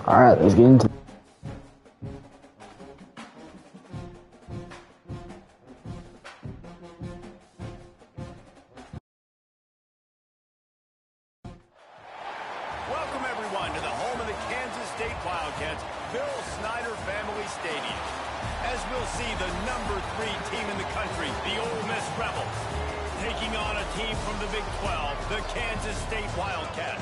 All right, let's get into Welcome, everyone, to the home of the Kansas State Wildcats, Bill Snyder Family Stadium. As we'll see, the number 3 team in the country, the Ole Miss Rebels, taking on a team from the Big 12, the Kansas State Wildcats.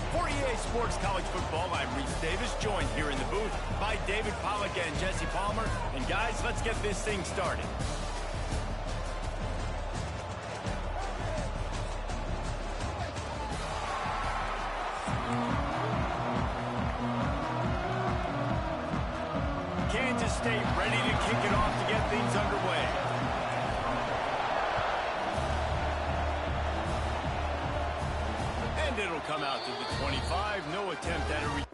For EA Sports College Football, I'm Reese Davis, joined here in the booth by David Pollack and Jesse Palmer. And guys, let's get this thing started. Kansas State ready to kick it off to get things underway. And it'll come out to the 25. No attempt at a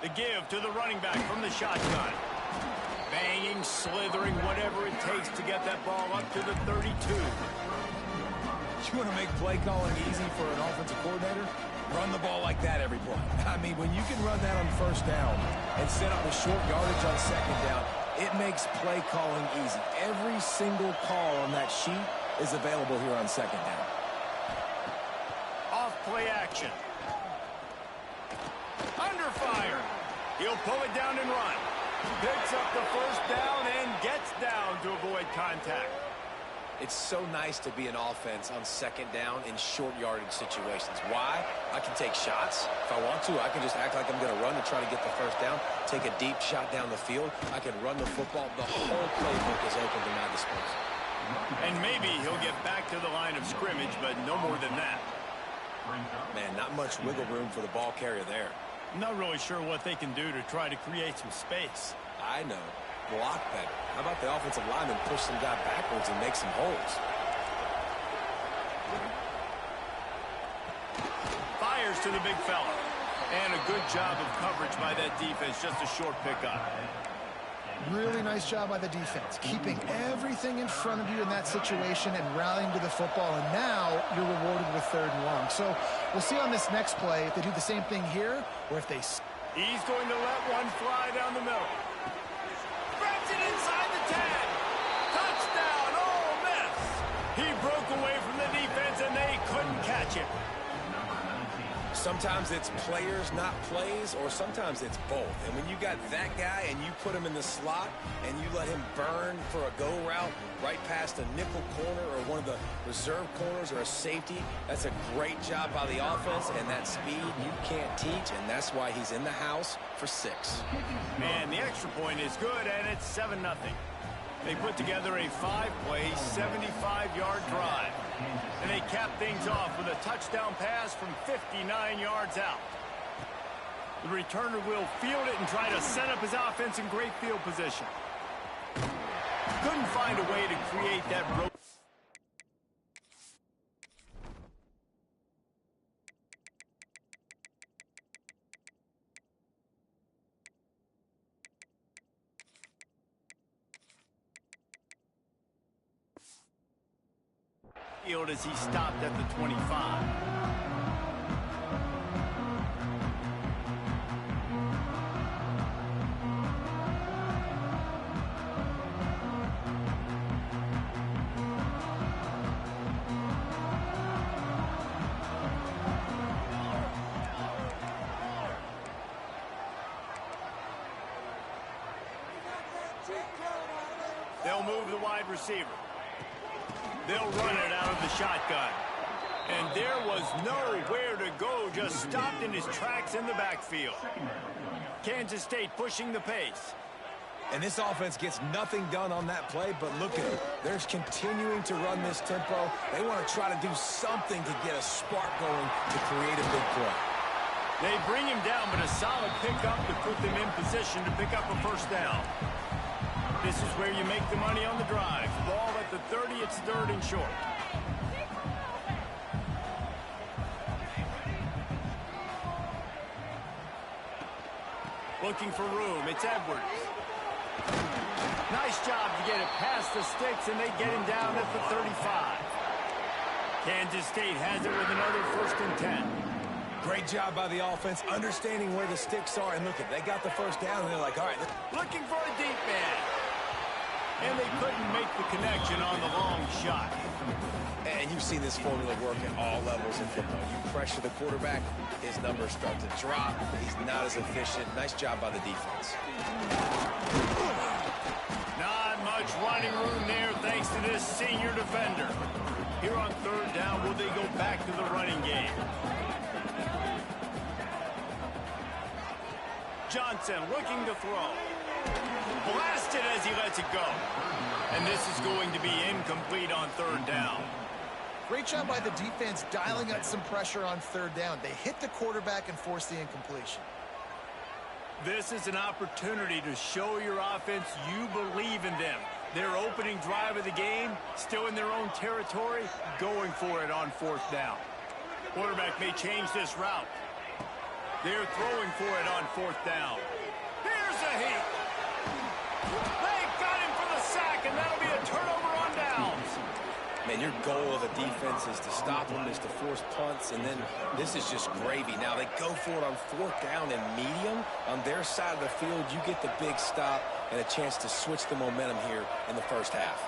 The give to the running back from the shotgun. Banging, slithering, whatever it takes to get that ball up to the 32. You want to make play calling easy for an offensive coordinator? Run the ball like that every play. I mean, when you can run that on first down and set up a short yardage on second down, it makes play calling easy. Every single call on that sheet is available here on second down. Off play action. Under fire. He'll pull it down and run. Picks up the first down and gets down to avoid contact. It's so nice to be an offense on second down in short yardage situations. Why? I can take shots. If I want to, I can just act like I'm going to run to try to get the first down, take a deep shot down the field. I can run the football. The whole playbook is open to my disposal. And maybe he'll get back to the line of scrimmage, but no more than that. Man, not much wiggle room for the ball carrier there. Not really sure what they can do to try to create some space. I know. Block better. How about the offensive lineman push some guy backwards and make some holes? Fires to the big fella. And a good job of coverage by that defense. Just a short pickup. Really nice job by the defense, keeping everything in front of you in that situation and rallying to the football. And now you're rewarded with 3rd and long. So we'll see on this next play if they do the same thing here or if they... He's going to let one fly down the middle. Grabs it inside the 10. Touchdown, Ole Miss. He broke away from the defense and they couldn't catch him. Sometimes it's players, not plays, or sometimes it's both. And when you got that guy and you put him in the slot and you let him burn for a go route right past a nickel corner or one of the reserve corners or a safety, that's a great job by the offense, and that speed you can't teach, and that's why he's in the house for 6. Man, the extra point is good, and it's 7-0. They put together a 5-play, 75-yard drive. And they cap things off with a touchdown pass from 59 yards out. The returner will field it and try to set up his offense in great field position. Couldn't find a way to create that rope. As he stopped at the 25. They'll move the wide receiver. They'll run it out of the shotgun. And there was nowhere to go, just stopped in his tracks in the backfield. Kansas State pushing the pace. And this offense gets nothing done on that play, but look at it. They're continuing to run this tempo. They want to try to do something to get a spark going to create a big play. They bring him down, but a solid pickup to put them in position to pick up a first down. This is where you make the money on the drive. Ball at the 30, it's 3rd and short. Looking for room, it's Edwards. Nice job to get it past the sticks, and they get him down at the 35. Kansas State has it with another 1st and 10. Great job by the offense, understanding where the sticks are. And look, they got the first down, and they're like, all right. Looking for a deep man. And they couldn't make the connection on the long shot. And you've seen this formula work at all levels in football. You pressure the quarterback, his numbers start to drop. He's not as efficient. Nice job by the defense. Not much running room there thanks to this senior defender. Here on 3rd down, will they go back to the running game? Johnson looking to throw. Blasted as he lets it go. And this is going to be incomplete on 3rd down. Great job by the defense dialing up some pressure on 3rd down. They hit the quarterback and forced the incompletion. This is an opportunity to show your offense you believe in them. Their opening drive of the game, still in their own territory, going for it on 4th down. Quarterback may change this route. They're throwing for it on 4th down. Here's a heat. They got him for the sack, and that'll be a turnover on downs. Man, your goal of a defense is to stop them, is to force punts, and then this is just gravy. Now, they go for it on 4th down and medium. On their side of the field, you get the big stop and a chance to switch the momentum here in the first half.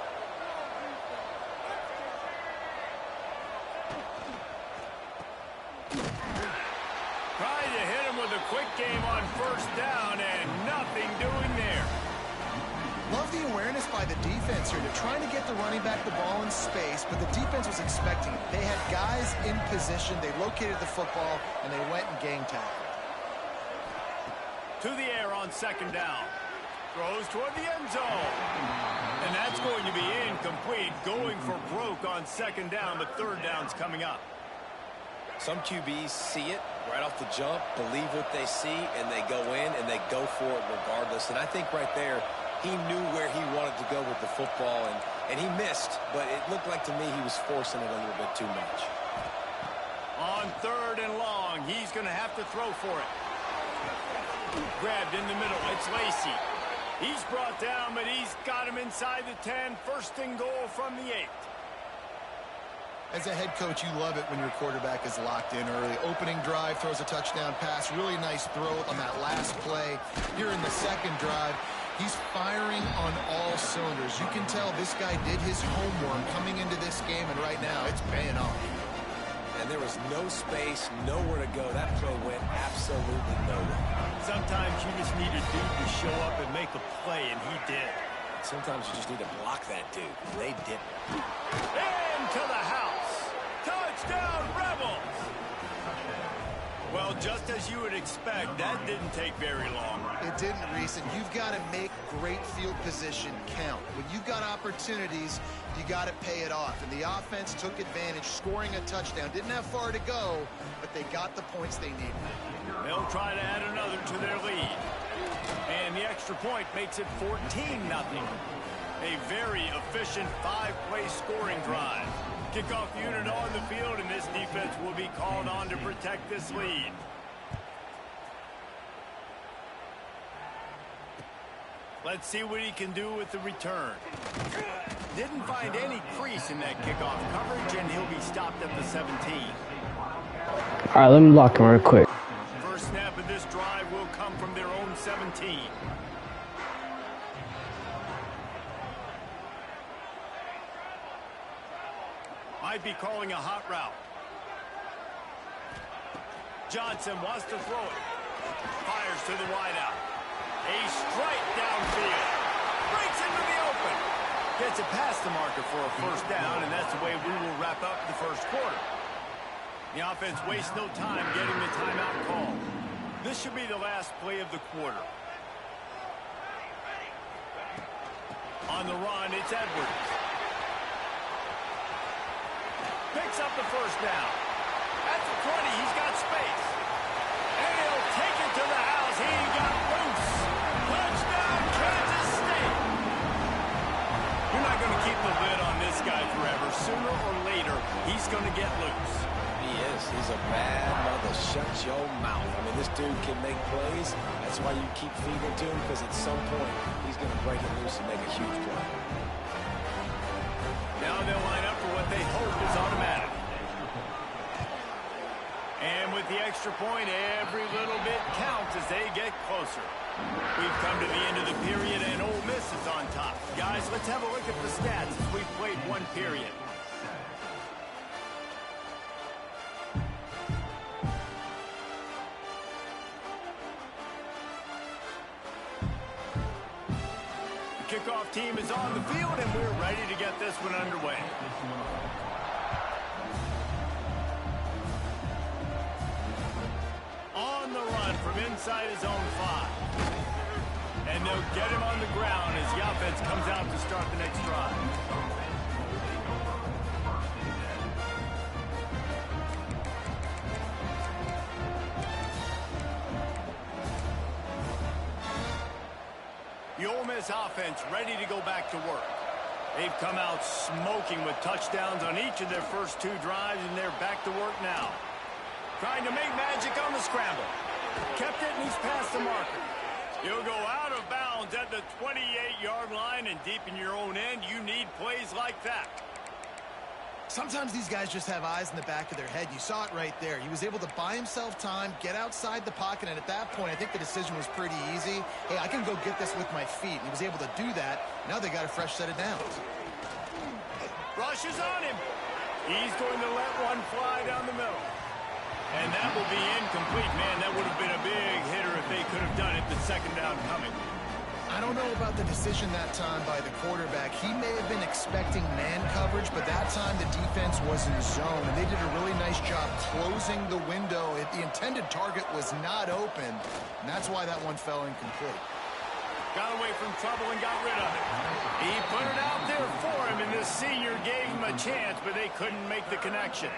Trying to hit him with a quick game on 1st down, and nothing doing there. Love the awareness by the defense here. They're trying to get the running back the ball in space, but the defense was expecting it. They had guys in position. They located the football, and they went and gang tackled. To the air on 2nd down. Throws toward the end zone. And that's going to be incomplete. Going for broke on 2nd down, but 3rd down's coming up. Some QBs see it right off the jump, believe what they see, and they go in and they go for it regardless. And I think right there, he knew where he wanted to go with the football, and he missed, but it looked like to me he was forcing it a little bit too much. On 3rd and long, he's going to have to throw for it. Grabbed in the middle, it's Lacey. He's brought down, but he's got him inside the 10. 1st and goal from the 8. As a head coach, you love it when your quarterback is locked in early. Opening drive, throws a touchdown pass. Really nice throw on that last play. Here in the 2nd drive, he's firing on all cylinders. You can tell this guy did his homework coming into this game, and right now it's paying off. And there was no space, nowhere to go. That play went absolutely nowhere. Sometimes you just need a dude to show up and make a play, and he did. Sometimes you just need to block that dude. They didn't. Into the house. Touchdown, Rebels! Well, just as you would expect, that didn't take very long. It didn't, Reese, and you've got to make great field position count. When you've got opportunities, you got to pay it off. And the offense took advantage, scoring a touchdown. Didn't have far to go, but they got the points they needed. They'll try to add another to their lead. And the extra point makes it 14-0. A very efficient 5-play scoring drive. Kickoff unit on the field, and this defense will be called on to protect this lead. Let's see what he can do with the return. Didn't find any crease in that kickoff coverage, and he'll be stopped at the 17. All right, let me block him real quick. First snap of this drive will come from their own 17. Might be calling a hot route. Johnson wants to throw it. Fires to the wideout. A strike downfield. Breaks into the open. Gets it past the marker for a first down, and that's the way we will wrap up the first quarter. The offense wastes no time getting the timeout call. This should be the last play of the quarter. On the run, it's Edwards. Picks up the first down. At the 20, he's got space. And he'll take it to the house. He got loose. Touchdown, Kansas State. You're not going to keep the lid on this guy forever. Sooner or later, he's going to get loose. He is. He's a bad mother. Shut your mouth. I mean, this dude can make plays. That's why you keep feeding it to him, because at some point, he's going to break it loose and make a huge play. Now they'll line up for what they hope is automatic. And with the extra point, every little bit counts as they get closer. We've come to the end of the period, and Ole Miss is on top. Guys, let's have a look at the stats as we've played one period. The kickoff team is on the field, and we're ready to get this one underway. On the run from inside his own 5. And they'll get him on the ground as the offense comes out to start the next drive. The Ole Miss offense ready to go back to work. They've come out smoking with touchdowns on each of their first 2 drives, and they're back to work now. Trying to make magic on the scramble. Kept it, and he's past the marker. He'll go out of bounds at the 28-yard line, and deep in your own end, you need plays like that. Sometimes these guys just have eyes in the back of their head. You saw it right there. He was able to buy himself time, get outside the pocket, and at that point, I think the decision was pretty easy. Hey, I can go get this with my feet. And he was able to do that. Now they got a fresh set of downs. Rush is on him. He's going to let one fly down the middle. And that will be incomplete. Man, that would have been a big hitter if they could have done it. The second down coming. I don't know about the decision that time by the quarterback. He may have been expecting man coverage, but that time the defense was in zone, and they did a really nice job closing the window. The intended target was not open, and that's why that one fell incomplete. Got away from trouble and got rid of it. He put it out there for him, and this senior gave him a chance, but they couldn't make the connection.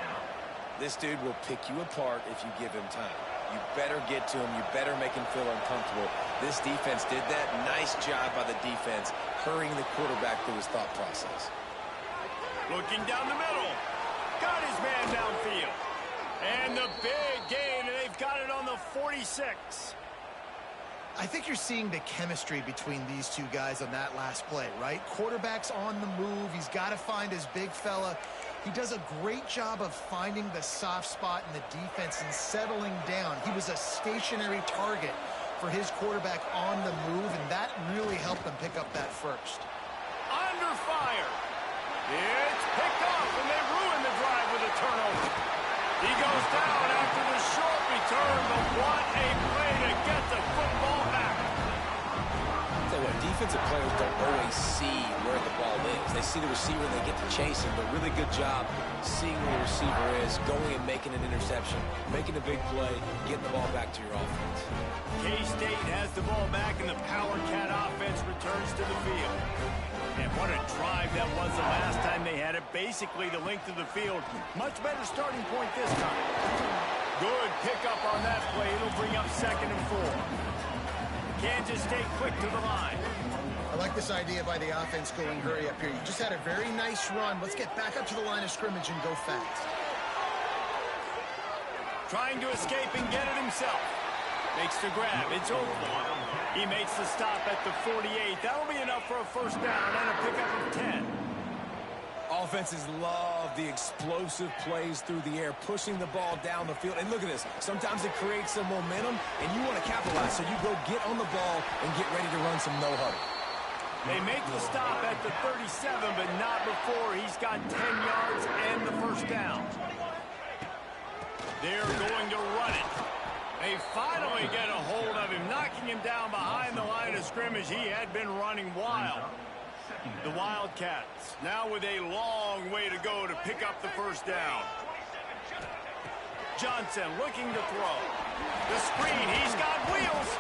This dude will pick you apart if you give him time. You better get to him. You better make him feel uncomfortable. This defense did that. Nice job by the defense, hurrying the quarterback through his thought process. Looking down the middle. Got his man downfield. And the big gain, and they've got it on the 46. I think you're seeing the chemistry between these two guys on that last play, right? Quarterback's on the move. He's got to find his big fella. He does a great job of finding the soft spot in the defense and settling down. He was a stationary target for his quarterback on the move, and that really helped them pick up that first. Under fire. It's picked off, and they ruin the drive with a turnover. He goes down after the short return, but what a play to get the football back. Tell you what, defensive players don't always see where the ball is. They see the receiver, they get to chase him, but really good job seeing where the receiver is, going and making an interception, making a big play, getting the ball back to your offense. K-State has the ball back, and the Power Cat offense returns to the field. And what a drive that was the last time they had it. Basically the length of the field. Much better starting point this time. Good pickup on that play. It'll bring up 2nd and 4. Kansas State quick to the line. I like this idea by the offense going hurry up here. You just had a very nice run. Let's get back up to the line of scrimmage and go fast. Trying to escape and get it himself. Makes the grab. It's Oakland. He makes the stop at the 48. That'll be enough for a first down and a pickup of 10. Offenses love the explosive plays through the air, pushing the ball down the field. And look at this. Sometimes it creates some momentum, and you want to capitalize. So you go get on the ball and get ready to run some no-huddle. They make the stop at the 37, but not before he's got 10 yards and the first down. They're going to run it. They finally get a hold of him, knocking him down behind the line of scrimmage. He had been running wild. The Wildcats now with a long way to go to pick up the first down. Johnson looking to throw. The screen, he's got wheels.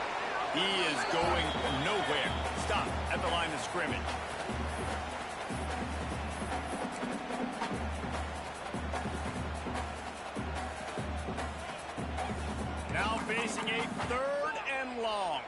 He is going nowhere. Stop at the line of scrimmage. Now facing a 3rd and long.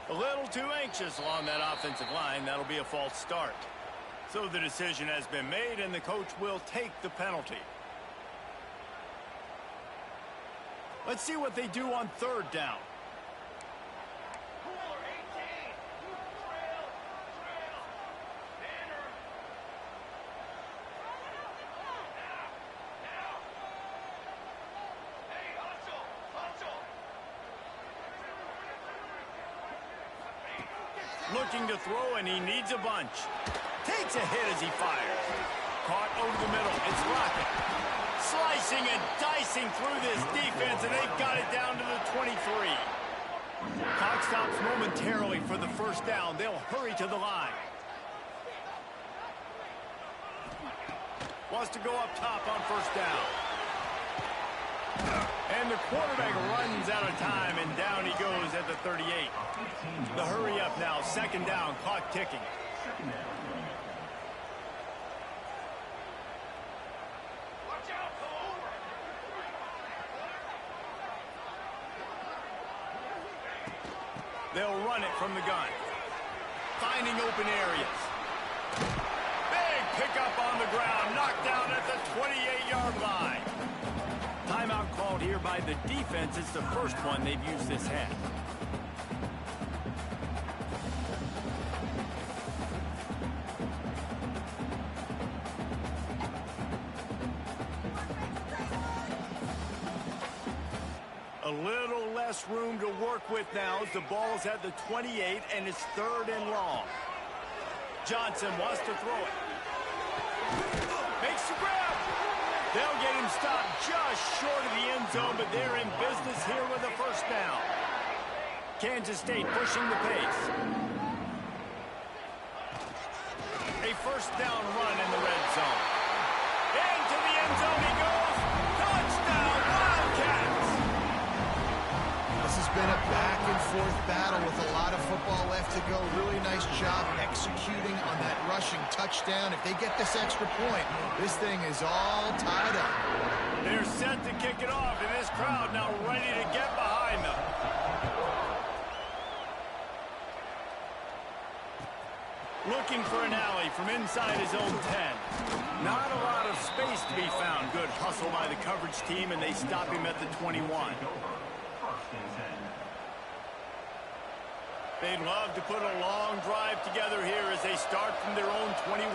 A little too anxious along that offensive line. That'll be a false start. So the decision has been made, and the coach will take the penalty. Let's see what they do on 3rd down. Looking to throw, and he needs a bunch. Takes a hit as he fires. Caught over the middle. It's Rocket. Slicing and dicing through this defense, and they've got it down to the 23. Clock stops momentarily for the first down. They'll hurry to the line. Wants to go up top on first down. And the quarterback runs out of time, and down he goes at the 38. The hurry up now, 2nd down, clock ticking. They'll run it from the gun. Finding open areas. Big pickup on the ground, knocked down at the 28-yard line. Timeout called here by the defense. It's the first one they've used this half. A little less room to work with now as the ball's at the 28 and it's 3rd and long. Johnson wants to throw it. Makes the grab. They'll get him stopped just short of the end zone, but they're in business here with a first down. Kansas State pushing the pace. A first down run in the red zone. Into the end zone he goes. Touchdown, Wildcats! This has been a back-and-forth battle with a lot of football left to go. Really nice job executing on that rushing touchdown. If they get this extra point, this thing is all tied up. They're set to kick it off, and this crowd now ready to get behind them. Looking for an alley from inside his own 10. Not a lot of space to be found. Good hustle by the coverage team, and they stop him at the 21. They'd love to put a long drive together here as they start from their own 21.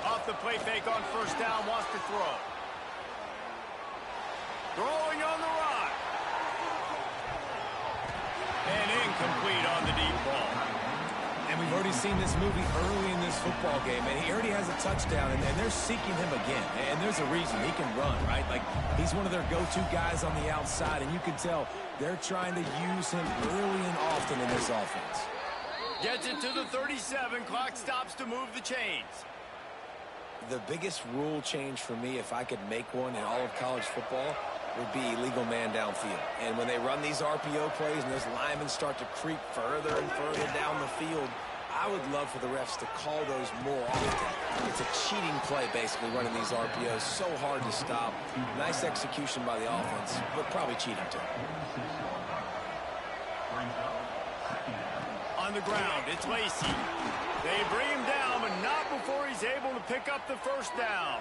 Off the play fake on first down, wants to throw. Throwing on the run. And incomplete on the deep ball. And we've already seen this movie early in this football game, and he already has a touchdown, and they're seeking him again. And there's a reason. He can run, right? Like, he's one of their go-to guys on the outside, and you can tell they're trying to use him early and often in this offense. Gets it to the 37. Clock stops to move the chains. The biggest rule change for me, if I could make one in all of college football, would be illegal man downfield. And when they run these RPO plays and those linemen start to creep further and further down the field, I would love for the refs to call those more often. It's a cheating play, basically, running these RPOs. So hard to stop. Nice execution by the offense, but probably cheating too. On the ground, it's Lacey. They bring him down, but not before he's able to pick up the first down.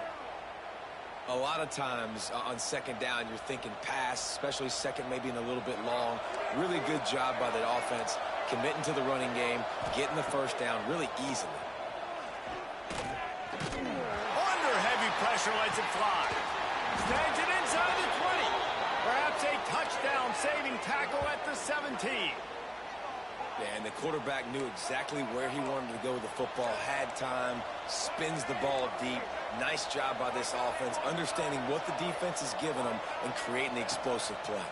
A lot of times on second down, you're thinking pass, especially second maybe in a little bit long. Really good job by the offense, committing to the running game, getting the first down really easily. Under heavy pressure, lets it fly. Snags it inside the 20. Perhaps a touchdown saving tackle at the 17. Yeah, and the quarterback knew exactly where he wanted to go with the football, had time, spins the ball deep. Nice job by this offense, understanding what the defense is giving them and creating the explosive play.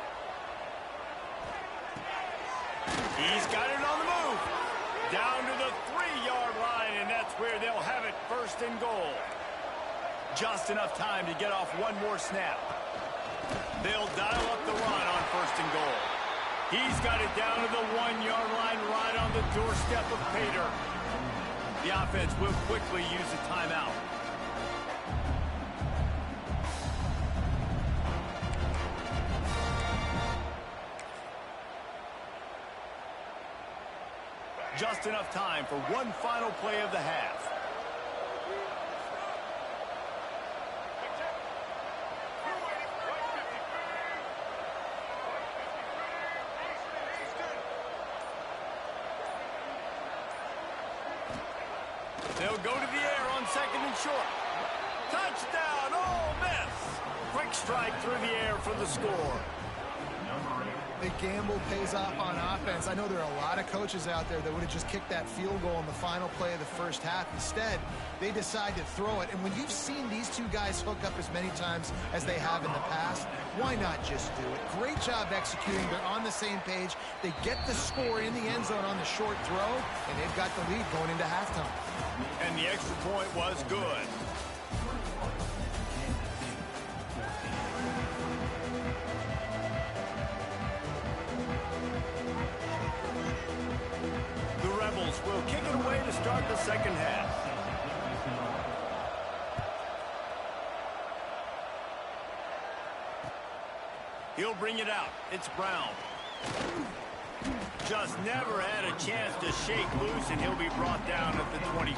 He's got it on the move. Down to the 3-yard line, and that's where they'll have it, first and goal. Just enough time to get off one more snap. They'll dial up the run on first and goal. He's got it down to the 1-yard line, right on the doorstep of Pater. The offense will quickly use a timeout. Just enough time for one final play of the half. They'll go to the air on second and short. Touchdown, Ole Miss. Quick strike through the air for the score. The gamble pays off on offense. I know there are a lot of coaches out there that would have just kicked that field goal in the final play of the first half. Instead, they decide to throw it. And when you've seen these two guys hook up as many times as they have in the past, why not just do it? Great job executing. They're on the same page. They get the score in the end zone on the short throw, and they've got the lead going into halftime. And the extra point was good. The Rebels will kick it away to start the second half. He'll bring it out. It's Brown. Just never had a chance to shake loose, and he'll be brought down at the 24.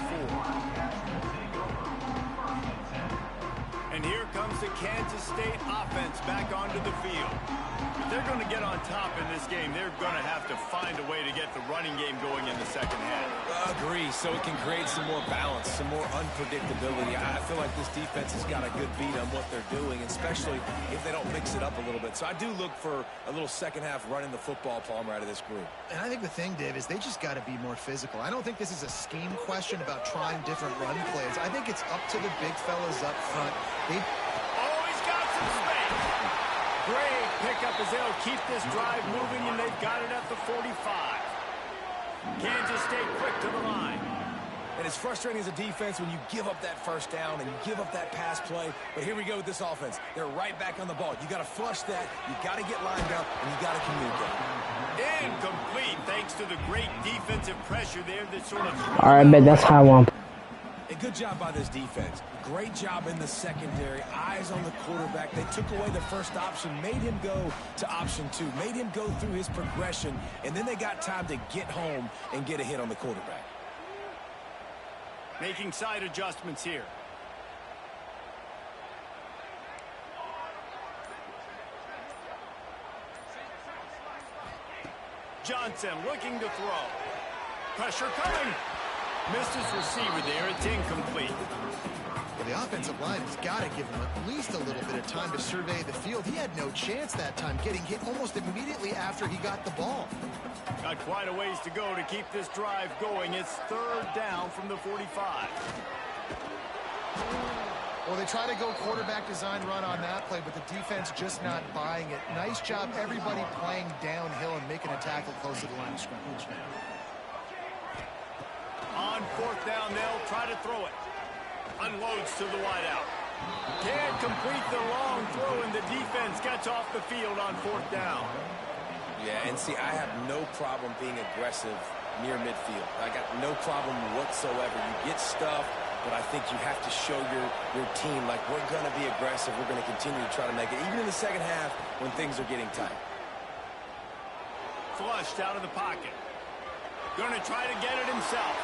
And here comes the Kansas State offense back onto the field. If they're going to get on top in this game, they're going to have to find a way to get the running game going in the second half. Agree, so it can create some more balance, some more unpredictability. I feel like this defense has got a good beat on what they're doing, especially if they don't mix it up a little bit. So I do look for a little second half running the football, Palmer, out of this group. And I think the thing, Dave, is they just got to be more physical. I don't think this is a scheme question about trying different run plays. I think it's up to the big fellas up front. Oh, he's got some space. Great pickup as they'll keep this drive moving, and they've got it at the 45. Kansas State quick to the line. And it's frustrating as a defense when you give up that first down and you give up that pass play. But here we go with this offense. They're right back on the ball. You got to flush that. You got to get lined up, and you got to communicate. Incomplete, thanks to the great defensive pressure there that sort of... All right, man, that's how I want. A good job by this defense. Great job in the secondary. Eyes on the quarterback. They took away the first option, made him go to option 2, made him go through his progression, and then they got time to get home and get a hit on the quarterback. Making side adjustments here. Johnson looking to throw. Pressure coming. Missed his receiver there. It's incomplete. Well, the offensive line has got to give him at least a little bit of time to survey the field. He had no chance that time, getting hit almost immediately after he got the ball. Got quite a ways to go to keep this drive going. It's third down from the 45. Well, they try to go quarterback design run on that play, but the defense just not buying it. Nice job, everybody playing downhill and making a tackle close to the line of scrimmage. On fourth down, they'll try to throw it. Unloads to the wideout. Can't complete the long throw, and the defense gets off the field on fourth down. Yeah, and see, I have no problem being aggressive near midfield. I got no problem whatsoever. You get stuff, but I think you have to show your team, like, we're going to be aggressive. We're going to continue to try to make it, even in the second half when things are getting tight. Flushed out of the pocket. Going to try to get it himself.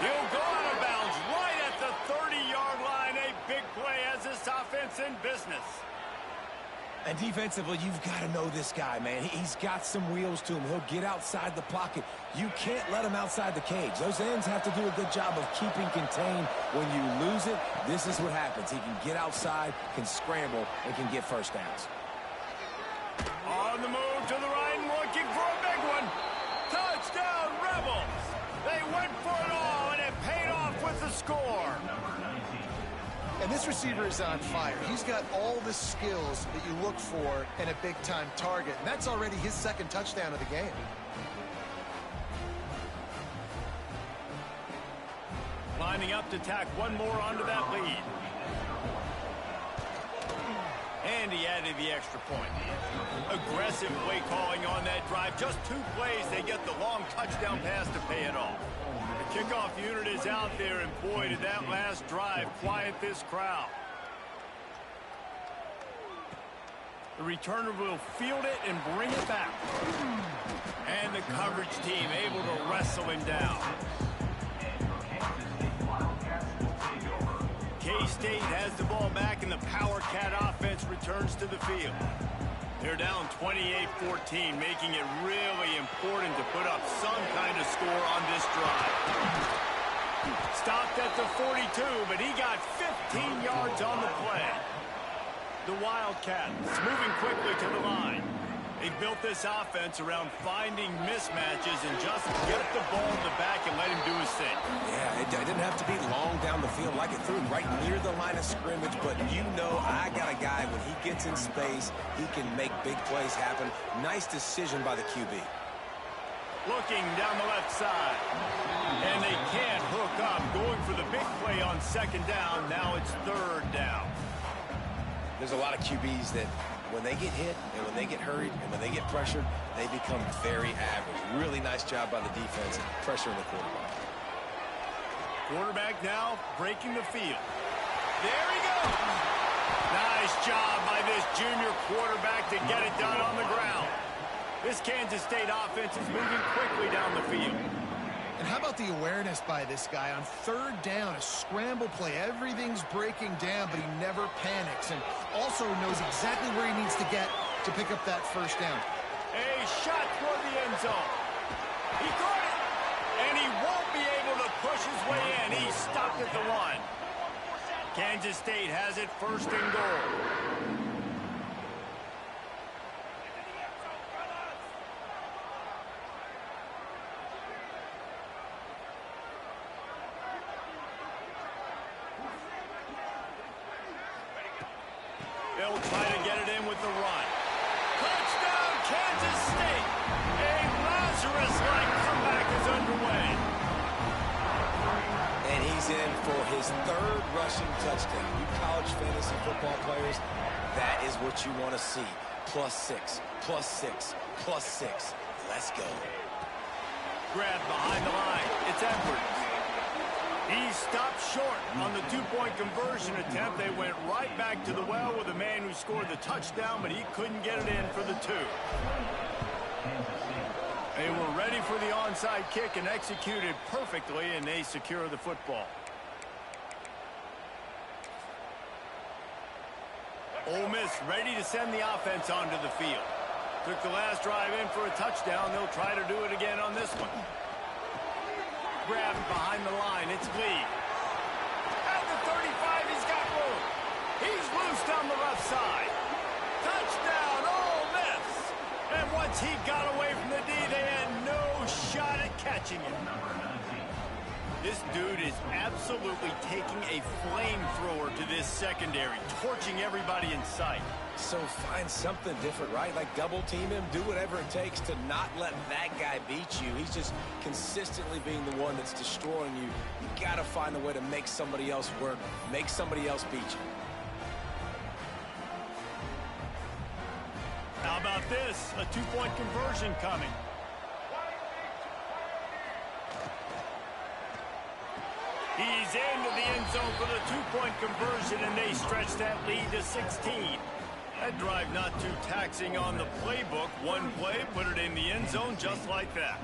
He'll go out of bounds right at the 30-yard line. A big play as this offense in business. And defensively, you've got to know this guy, man. He's got some wheels to him. He'll get outside the pocket. You can't let him outside the cage. Those ends have to do a good job of keeping contained. When you lose it, this is what happens. He can get outside, can scramble, and can get first downs. On the move to the right and looking for a big one. Touchdown, went for it all, and it paid off with the score. And this receiver is on fire. He's got all the skills that you look for in a big-time target, and that's already his second touchdown of the game. Lining up to tack one more onto that lead. And he added the extra point. Aggressive play calling on that drive. Just 2 plays, they get the long touchdown pass to pay it off. The kickoff unit is out there, and boy, did that last drive quiet this crowd. The returner will field it and bring it back. And the coverage team able to wrestle him down. K-State has the ball back, and the Power Cat offense returns to the field. They're down 28-14, making it really important to put up some kind of score on this drive. Stopped at the 42, but he got 15 yards on the play. The Wildcats moving quickly to the line. They've built this offense around finding mismatches and just get the ball in the back and let him do his thing. Yeah, it didn't have to be long down the field like it threw him right near the line of scrimmage, but you know I got a guy, when he gets in space, he can make big plays happen. Nice decision by the QB. Looking down the left side. And they can't hook up. Going for the big play on second down. Now it's third down. There's a lot of QBs that when they get hit and when they get hurried and when they get pressured, they become very average. Really nice job by the defense pressuring the quarterback. Quarterback now breaking the field. There he goes. Nice job by this junior quarterback to get it done on the ground. This Kansas State offense is moving quickly down the field. And how about the awareness by this guy on third down, a scramble play. Everything's breaking down, but he never panics and also knows exactly where he needs to get to pick up that first down. A shot toward the end zone. He caught it, and he won't be able to push his way in. He stopped at the 1. Kansas State has it first and goal. They'll try to get it in with the run. Touchdown, Kansas State! A Lazarus-like comeback is underway. And he's in for his third rushing touchdown. You college fantasy football players, that is what you want to see. +6, +6, +6. Let's go. Grabbed behind the line. It's Edwards. He stopped short on the 2-point conversion attempt. They went right back to the well with the man who scored the touchdown, but he couldn't get it in for the 2. They were ready for the onside kick and executed perfectly, and they secure the football. Ole Miss ready to send the offense onto the field. Took the last drive in for a touchdown. They'll try to do it again on this one. Grabbed behind the line. It's Lee. At the 35, he's got room. He's loose down the left side. Touchdown, Ole Miss. And once he got away from the D, they had no shot at catching him. This dude is absolutely taking a flamethrower to this secondary, torching everybody in sight. So find something different, right? Like double team him, do whatever it takes to not let that guy beat you. He's just consistently being the one that's destroying you. You got to find a way to make somebody else work, make somebody else beat you. How about this? A 2-point conversion coming. He's into the end zone for the 2-point conversion, and they stretch that lead to 16. That drive not too taxing on the playbook. One play, put it in the end zone just like that.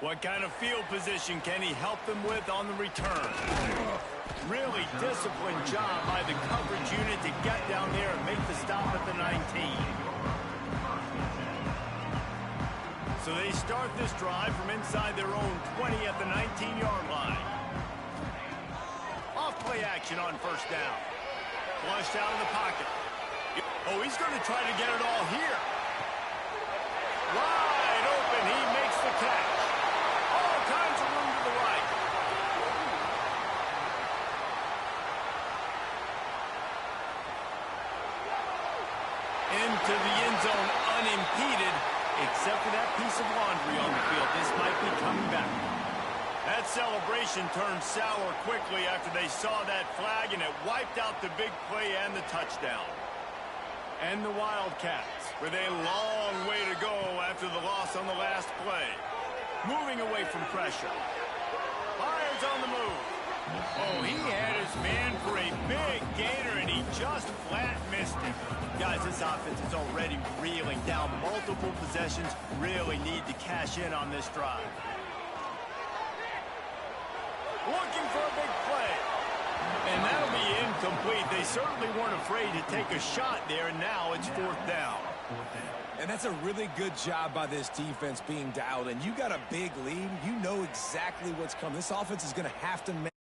What kind of field position can he help them with on the return? Really disciplined job by the coverage unit to get down there and make the stop at the 19. So they start this drive from inside their own 20 at the 19-yard line. Off-play action on first down. Flushed out of the pocket. Oh, he's going to try to get it all here. Wide open, he makes the catch. All kinds of room to the right. Into the end zone unimpeded, except for that piece of laundry on the field. This might be coming back. That celebration turned sour quickly after they saw that flag, and it wiped out the big play and the touchdown. And the Wildcats with a long way to go after the loss on the last play. Moving away from pressure. Lions on the move. Oh, he had his man for a big gainer, and he just flat missed him. Guys, this offense is already reeling down multiple possessions. Really need to cash in on this drive. Looking for a big play. And that'll be incomplete. They certainly weren't afraid to take a shot there, and now it's 4th down. And that's a really good job by this defense being dialed in. You got a big lead. You know exactly what's coming. This offense is going to have to make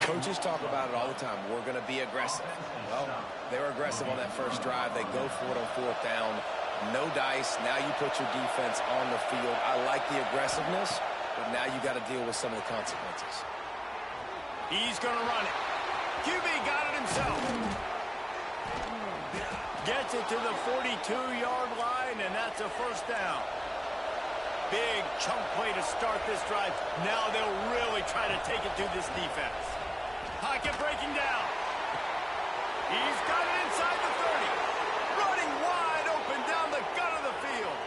Coaches talk about it all the time. We're going to be aggressive. Well, they were aggressive on that first drive. They go for it on 4th down. No dice. Now you put your defense on the field. I like the aggressiveness, but now you got to deal with some of the consequences. He's going to run it. QB got it himself. Gets it to the 42-yard line, and that's a 1st down. Big chunk play to start this drive. Now they'll really try to take it to this defense. Pocket breaking down. He's got it inside the 30. Running wide open down the gut of the field.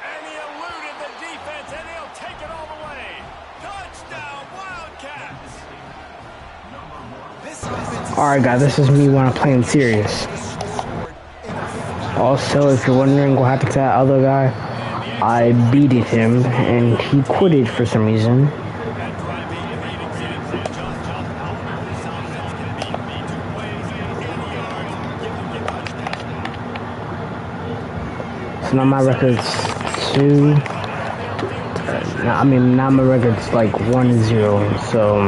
And he eluded the defense, and he'll take it all the way. Touchdown, Wildcats. Alright guys, this is me when I'm playing serious. Also, if you're wondering what happened to that other guy, I beated him and he quitted for some reason. So now my record's 2. Now my record's like 1-0. So.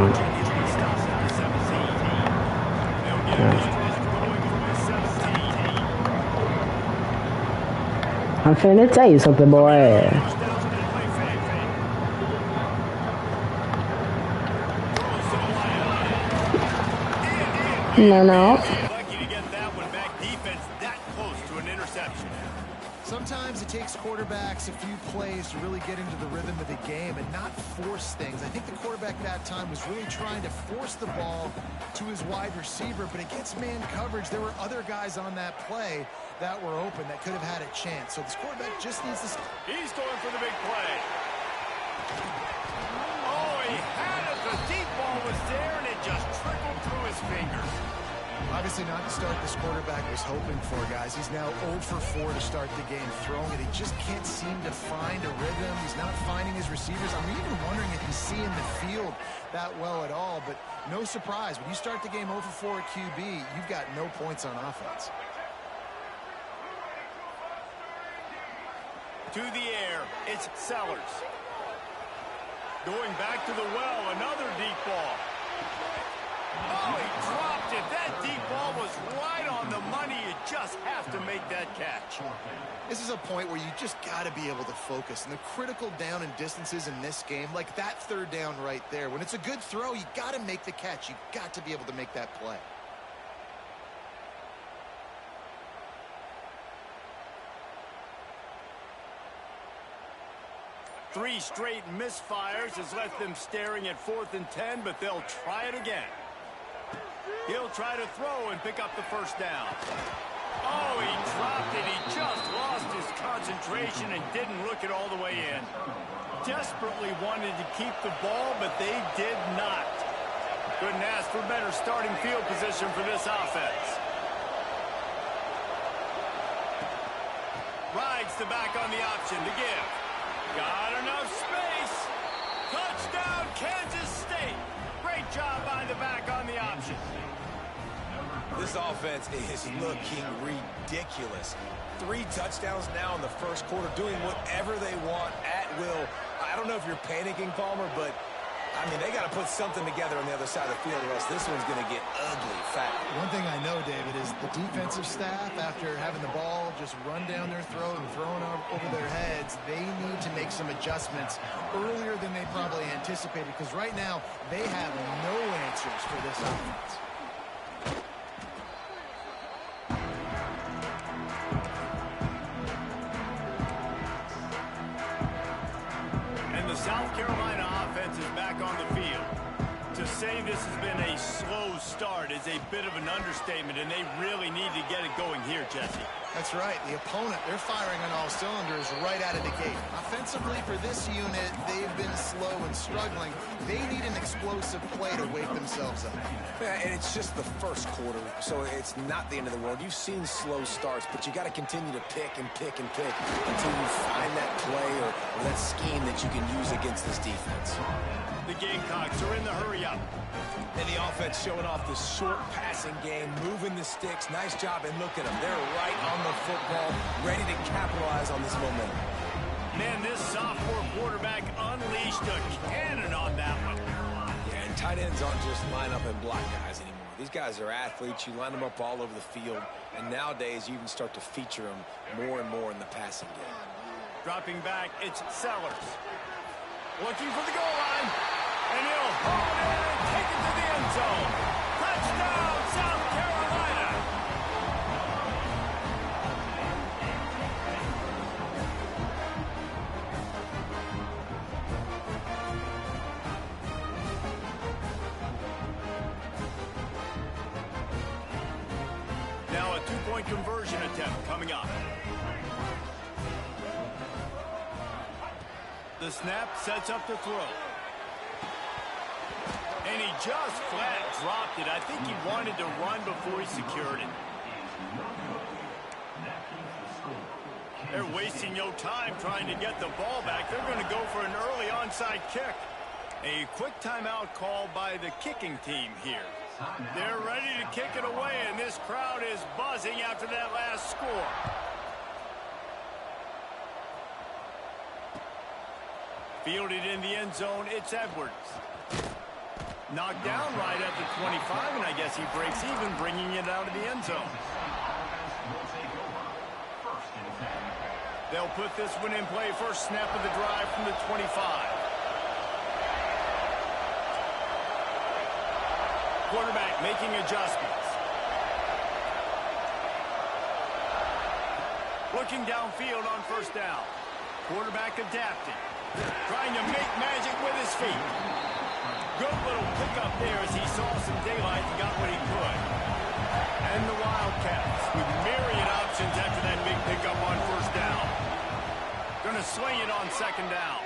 I'm finna tell you something, boy. No. Lucky to get that one back. Defense that close to an interception. Sometimes it takes quarterbacks a few plays to really get into the rhythm of the game and not force things. I think the quarterback that time was really trying to force the ball to his wide receiver, but against man coverage, there were other guys on that play that were open that could have had a chance. So this quarterback just needs to... He's going for the big play. Oh, he had it. The deep ball was there, and it just trickled through his fingers. Obviously not the start this quarterback was hoping for, guys. He's now 0 for 4 to start the game throwing it. He just can't seem to find a rhythm. He's not finding his receivers. I'm even wondering if he's seeing the field that well at all. But no surprise, when you start the game 0 for 4 at QB, you've got no points on offense. To the air, it's Sellers. Going back to the well, another deep ball. Oh, he dropped it. That deep ball was right on the money. You just have to make that catch. This is a point where you just got to be able to focus. And the critical down and distances in this game, like that 3rd down right there, when it's a good throw, you got to make the catch. You got to be able to make that play. Three straight misfires has left them staring at 4th and 10, but they'll try it again. He'll try to throw and pick up the 1st down. Oh, he dropped it. He just lost his concentration and didn't look it all the way in. Desperately wanted to keep the ball, but they did not. Couldn't ask for better starting field position for this offense. Rides the back on the option to give. Got enough space. Touchdown, Kansas State. Great job by the back on the option. This offense is looking ridiculous. 3 touchdowns now in the first quarter, doing whatever they want at will. I don't know if you're panicking, Palmer, but, I mean, they got to put something together on the other side of the field, or else this one's going to get ugly fast. One thing I know, David, is the defensive staff, after having the ball just run down their throat and thrown over their heads, they need to make some adjustments earlier than they probably anticipated, because right now they have no answers for this offense. South Carolina offense is back on the field. To say this has been a slow start is a bit of an understatement, and they really need to get it going here, Jesse. That's right. The opponent, they're firing on all cylinders right out of the gate. Offensively, for this unit, they've been slow and struggling. They need an explosive play to wake themselves up. Yeah, and it's just the first quarter, so it's not the end of the world. You've seen slow starts, but you got to continue to pick and pick and pick until you find that play or that scheme that you can use against this defense. The Gamecocks are in the hurry-up. And the offense showing off the short passing game, moving the sticks. Nice job, and look at them. They're right on the football, ready to capitalize on this momentum. Man, this sophomore quarterback unleashed a cannon on that one. Yeah, and tight ends aren't just line up and block guys anymore. These guys are athletes. You line them up all over the field. And nowadays, you even start to feature them more and more in the passing game. Dropping back, it's Sellers. Looking for the goal line. And he'll haul it in and take it to the end zone. Touchdown, South Carolina. Now a two-point conversion attempt coming up. The snap sets up the throw. And he just flat dropped it. I think he wanted to run before he secured it. They're wasting no time trying to get the ball back. They're going to go for an early onside kick. A quick timeout called by the kicking team here. They're ready to kick it away, and this crowd is buzzing after that last score. Fielded in the end zone, it's Edwards. Knocked down right at the 25, and I guess he breaks even, bringing it out of the end zone. They'll put this one in play. First snap of the drive from the 25. Quarterback making adjustments. Looking downfield on first down. Quarterback adapting. Trying to make magic with his feet. Good little pickup there as he saw some daylight and got what he could. And the Wildcats with myriad options after that big pickup on first down. Going to swing it on second down.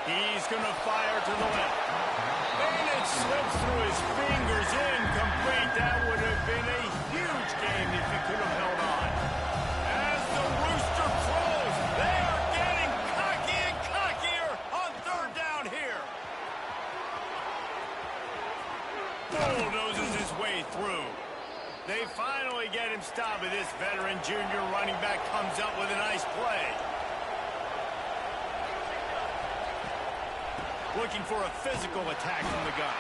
He's going to fire to the left. And it slips through his fingers, incomplete. That would have been a huge game if he could have held on. As the rooster crows, they are getting cocky and cockier on third down here. Bulldozes his way through. They finally get him stopped, but this veteran junior running back comes up with a nice play. Looking for a physical attack from the gun.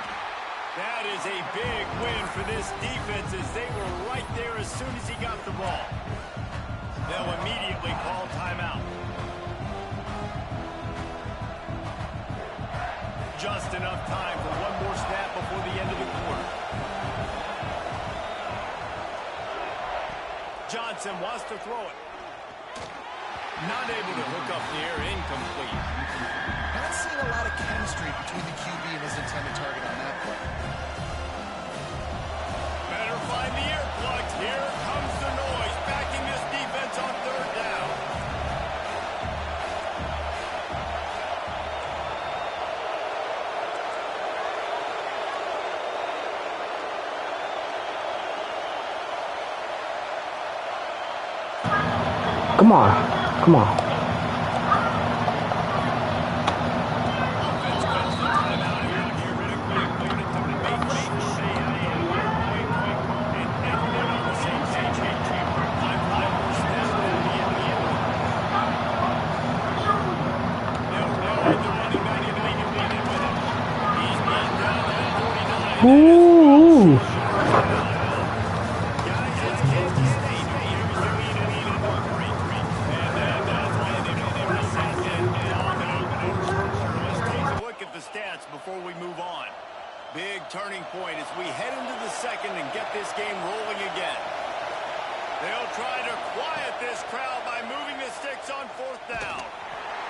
That is a big win for this defense as they were right there as soon as he got the ball. They'll immediately call timeout. Just enough time for one more snap before the end of the quarter. Johnson wants to throw it. Not able to hook up the air, incomplete. Not seeing a lot of chemistry between the QB and his intended target on that play. Better find the earplugs. Here comes the noise, backing this defense on third down. Come on. Come on. Ooh. Before we move on. Big turning point as we head into the second and get this game rolling again. They'll try to quiet this crowd by moving the sticks on fourth down.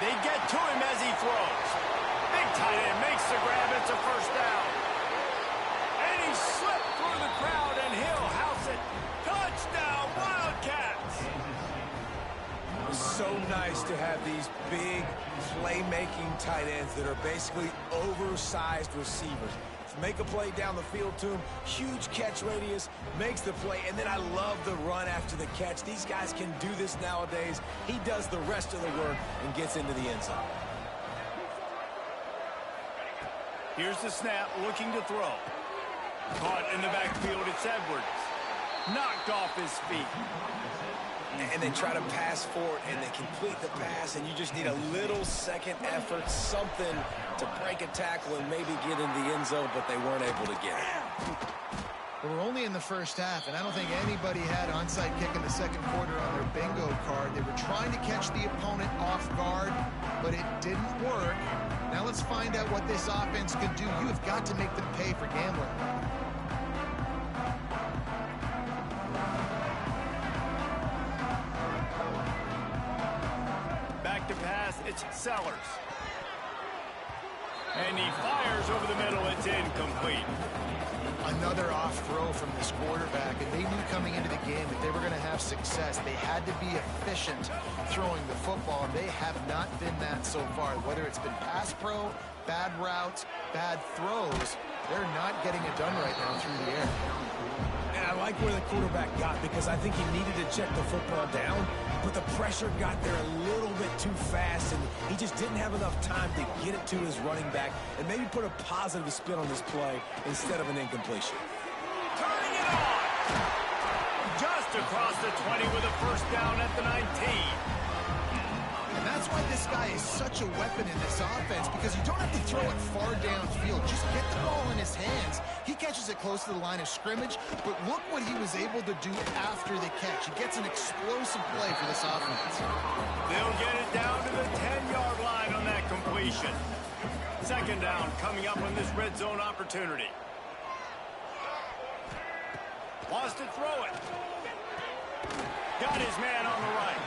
They get to him as he throws. Big tight end makes the grab. It's a first down. And he slipped through the crowd and he'll house it. Touchdown, Wildcats! So nice to have these big playmaking tight ends that are basically oversized receivers. Make a play down the field to him, huge catch radius, makes the play, and then I love the run after the catch. These guys can do this nowadays. He does the rest of the work and gets into the end zone. Here's the snap, looking to throw. Caught in the backfield, it's Edwards. Knocked off his feet. and they try to pass for it, and they complete the pass, and you just need a little second effort, something to break a tackle and maybe get in the end zone, but they weren't able to get it. We're only in the first half, and I don't think anybody had onside kick in the second quarter on their bingo card. They were trying to catch the opponent off guard, but it didn't work. Now let's find out what this offense can do. You have got to make them pay for gambling. Back to pass, it's Sellers. And he fires over the middle, it's incomplete. Another off throw from this quarterback, and they knew coming into the game that they were going to have success. They had to be efficient throwing the football, and they have not been that so far. Whether it's been pass pro, bad routes, bad throws, they're not getting it done right now through the air. And I like where the quarterback got, because I think he needed to check the football down, but the pressure got there a little bit too fast, and he just didn't have enough time to get it to his running back and maybe put a positive spin on this play instead of an incompletion. Turning it on! Just across the 20 with a first down at the 19. And that's why this guy is such a weapon in this offense, because you don't have to throw it far downfield. Just get the ball in his hands. He catches it close to the line of scrimmage, but look what he was able to do after the catch. He gets an explosive play for this offense. They'll get it down to the 10-yard line on that completion. Second down coming up on this red zone opportunity. Wants to throw it. Got his man on the right.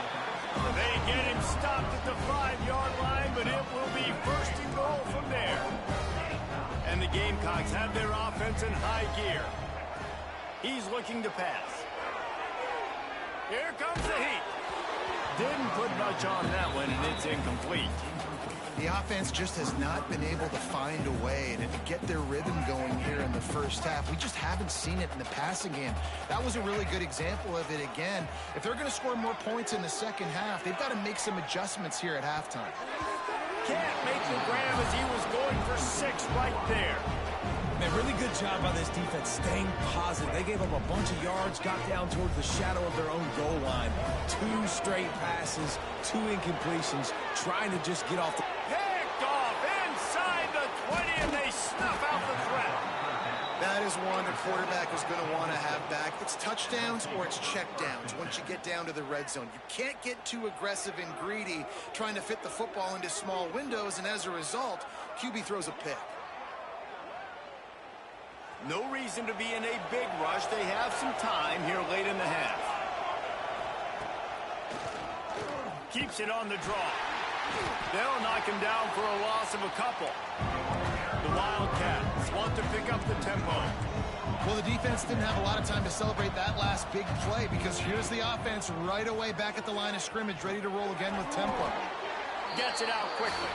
They get him stopped at the 5-yard line, but it will be first and goal from there. And the Gamecocks have their offense in high gear. He's looking to pass. Here comes the heat. Didn't put much on that one, and it's incomplete. The offense just has not been able to find a way to get their rhythm going here in the first half. We just haven't seen it in the passing game. That was a really good example of it again. If they're going to score more points in the second half, they've got to make some adjustments here at halftime. Can't make the grab as he was going for 6 right there. Man, really good job by this defense staying positive. They gave up a bunch of yards, got down towards the shadow of their own goal line. 2 straight passes, 2 incompletions, trying to just get off the... Picked off inside the 20, and they snuff out the threat. That is one the quarterback is going to want to have back. It's touchdowns or it's checkdowns once you get down to the red zone. You can't get too aggressive and greedy trying to fit the football into small windows, and as a result, QB throws a pick. No reason to be in a big rush. They have some time here late in the half. Keeps it on the draw. They'll knock him down for a loss of a couple. The Wildcats want to pick up the tempo. Well, the defense didn't have a lot of time to celebrate that last big play, because here's the offense right away back at the line of scrimmage, ready to roll again with tempo. Gets it out quickly.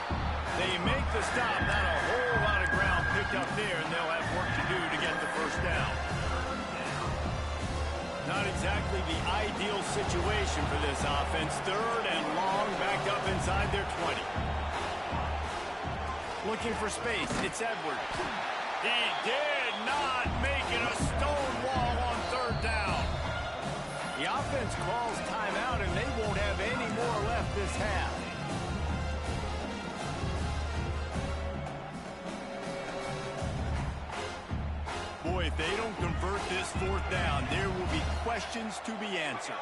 They make the stop. Not a whole lot of ground picked up there, and they'll have work to do to get the first down. Not exactly the ideal situation for this offense. Third and long, backed up inside their 20. Looking for space. It's Edwards. He did not make it. A stone wall on third down. The offense calls timeout, and they won't have any more left this half. Boy, if they don't convert this fourth down, there will be questions to be answered.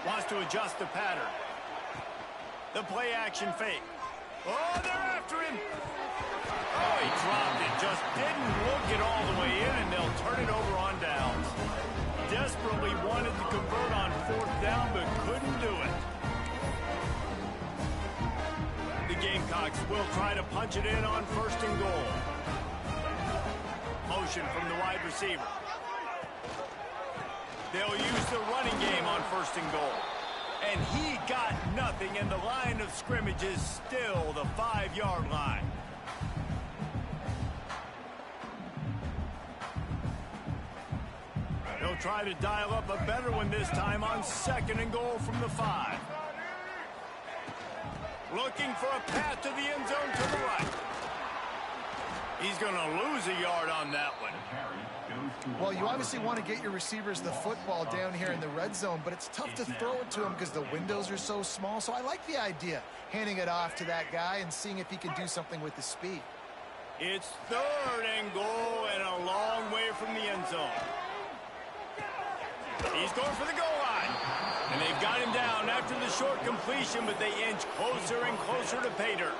Wants to adjust the pattern. The play action fake. Oh, they're after him. Oh, he dropped it. Just didn't look it all the way in, and they'll turn it over on downs. Desperately wanted to convert on fourth down, but couldn't do it. The Gamecocks will try to punch it in on first and goal. Motion from the wide receiver. They'll use the running game on first and goal. And he got nothing, and the line of scrimmage is still the 5-yard line. They'll try to dial up a better one this time on second and goal from the 5. Looking for a path to the end zone to the right. He's going to lose a yard on that one. Well, you obviously want to get your receivers the football down here in the red zone, but it's tough to throw it to them because the windows are so small. So I like the idea, handing it off to that guy and seeing if he can do something with his speed. It's 3rd and goal and a long way from the end zone. He's going for the goal line. And they've got him down after the short completion, but they inch closer and closer to pay dirt.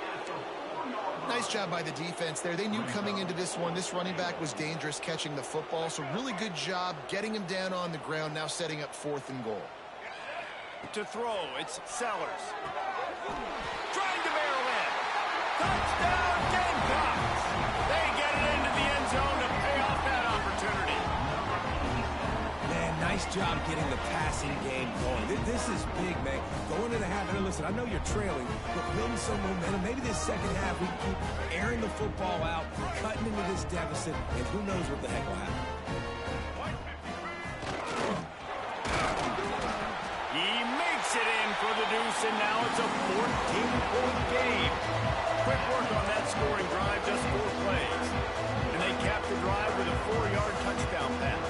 Nice job by the defense there. They knew coming into this one, this running back was dangerous catching the football, so really good job getting him down on the ground, now setting up 4th and goal. To throw, it's Sellers. Trying to barrel in. Touchdown, Gamecocks! They get it into the end zone to pay off that opportunity. Man, nice job getting the passing game going. This is big, man. Going into half, and listen, I know you're trailing, but building some momentum. Maybe this second half we keep airing the football out, cutting into this deficit, and who knows what the heck will happen. He makes it in for the deuce, and now it's a 14-point game. Quick work on that scoring drive, just 4 plays. And they cap the drive with a 4-yard touchdown pass.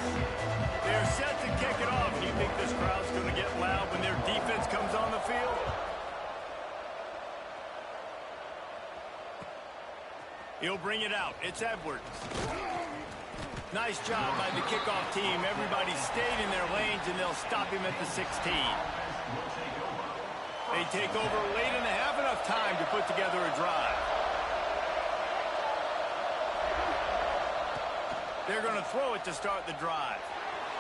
They're set to kick it off. Do you think this crowd's going to get loud when their defense comes on the field? He'll bring it out. It's Edwards. Nice job by the kickoff team. Everybody stayed in their lanes, and they'll stop him at the 16. They take over late in the half, enough time to put together a drive. They're going to throw it to start the drive.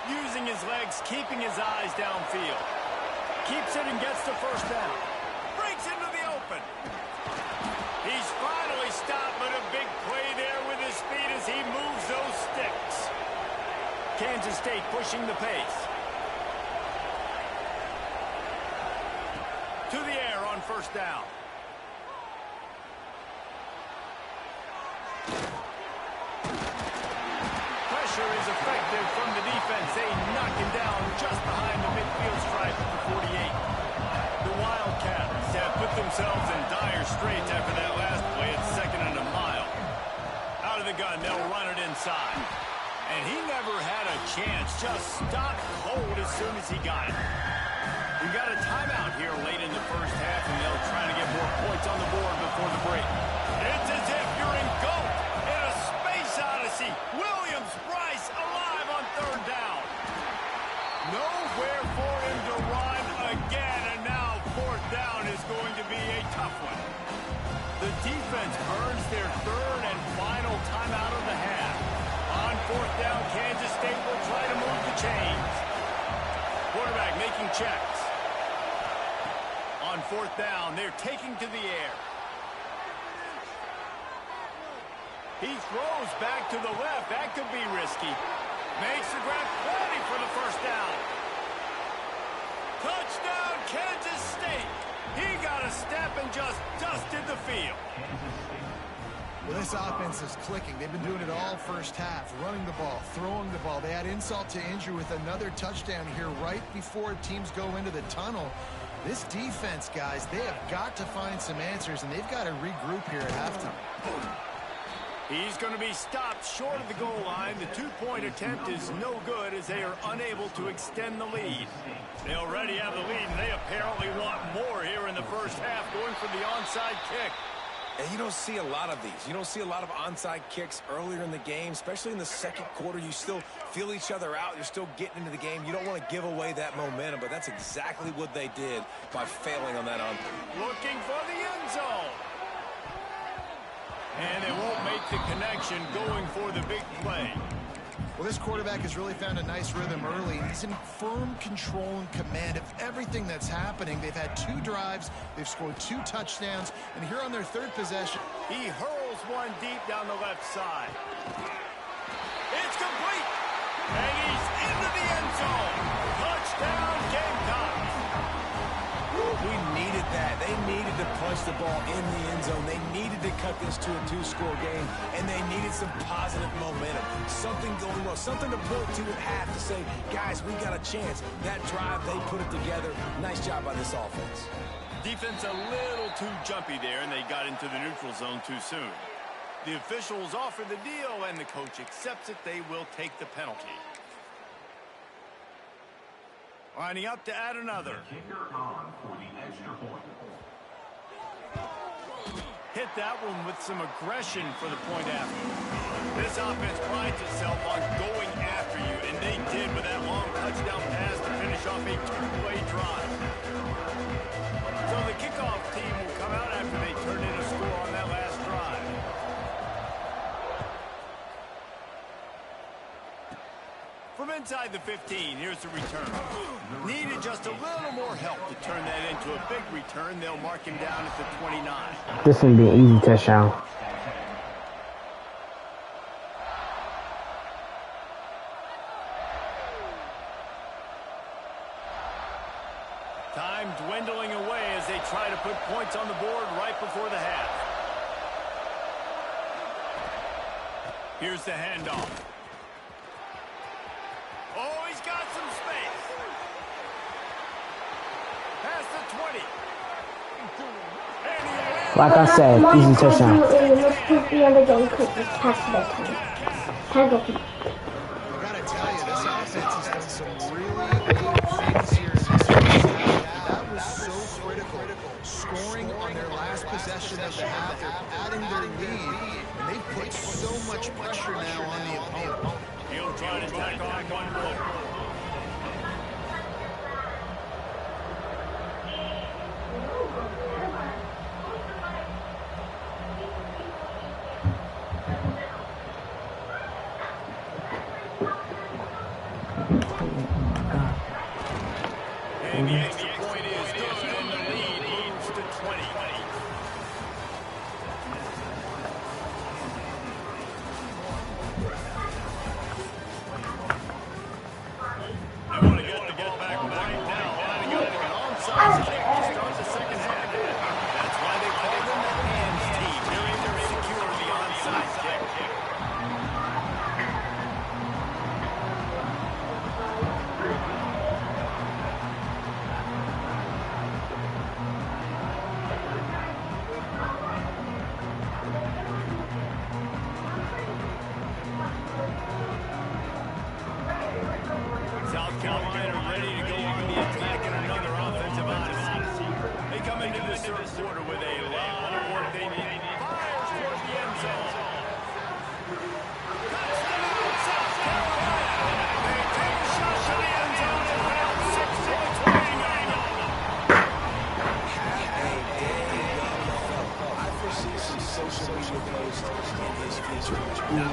Using his legs, keeping his eyes downfield. Keeps it and gets the first down. Breaks into the open. He's finally stopped, but a big play there with his speed as he moves those sticks. Kansas State pushing the pace. To the air on first down. Pressure is effective from the defense. They knock him down just behind the midfield stripe at the 48. The Wildcats have put themselves in dire straits after that last play at 2nd and a mile. Out of the gun, they'll run it inside. And he never had a chance. Just stopped cold as soon as he got it. We got a timeout here late in the first half, and they'll try to get more points on the board before the break. It's as if you're in GOAT in a space odyssey. Williams-Brice alive on 3rd down. Nowhere for him to run again, and now 4th down is going to be a tough one. The defense burns their 3rd and final timeout of the half. On 4th down, Kansas State will try to move the chains. Quarterback making checks. On 4th down, they're taking to the air. He throws back to the left. That could be risky. Makes the grab, plenty for the first down. Touchdown, Kansas State. He got a step and just dusted the field. Well, this offense is clicking. They've been doing it all first half, running the ball, throwing the ball. They had insult to injury with another touchdown here right before teams go into the tunnel. This defense, guys, they have got to find some answers, and they've got to regroup here at halftime. He's going to be stopped short of the goal line. The 2-point attempt is no good as they are unable to extend the lead. They already have the lead, and they apparently want more here in the first half, going for the onside kick. And you don't see a lot of these. You don't see a lot of onside kicks earlier in the game, especially in the second quarter. You still feel each other out. You're still getting into the game. You don't want to give away that momentum, but that's exactly what they did by failing on that onside. Looking for the end zone. And they won't make the connection, going for the big play. Well, this quarterback has really found a nice rhythm early. He's in firm control and command of everything that's happening. They've had 2 drives. They've scored 2 touchdowns. And here on their 3rd possession, he hurls one deep down the left side. It's complete. And he's into the end zone. Touchdown, Gamecocks. We needed that. They needed to punch the ball in the end zone. They needed to cut this to a 2-score game, and they needed some positive momentum. Something going well, something to point to at half to say, guys, we got a chance. That drive, they put it together. Nice job by this offense. Defense a little too jumpy there, and they got into the neutral zone too soon. The officials offer the deal, and the coach accepts it. They will take the penalty. Lining up to add another. Hit that one with some aggression for the point after. This offense prides itself on going after you, and they did with that long touchdown pass to finish off a two-play drive. So the kickoff team will come out after they turn in a score on that last drive. From inside the 15, here's the return. Needed just a little more help to turn that into a big return. They'll mark him down at the 29. This would be an easy touchdown. Time dwindling away as they try to put points on the board right before the half. Here's the handoff. Oh, he's got some space. Past the 20. Like I said, easy touchdown. Let's put the other game quick. Just pass it that time. Penalty. I gotta tell you, this offense has done some really good things here in this first half. That was so critical. Scoring on their last possession of the half, they're adding their lead, and they've put so much pressure now on the opponent. He'll try to tack on one more. And the extra point is good, and the lead moves to 20. They want to get the ball back right now, lining up for an onside kick to start the second half. That's why they call them the hands team. They're able to secure the onside kick. South Carolina ready to go on the attack in another offensive odyssey. They come into this third quarter with a lot of work they need. Fires towards the end zone. Touchdown, South Carolina. They take a shot to the end zone and win out 6-29. I foresee some social media posts in his future. Not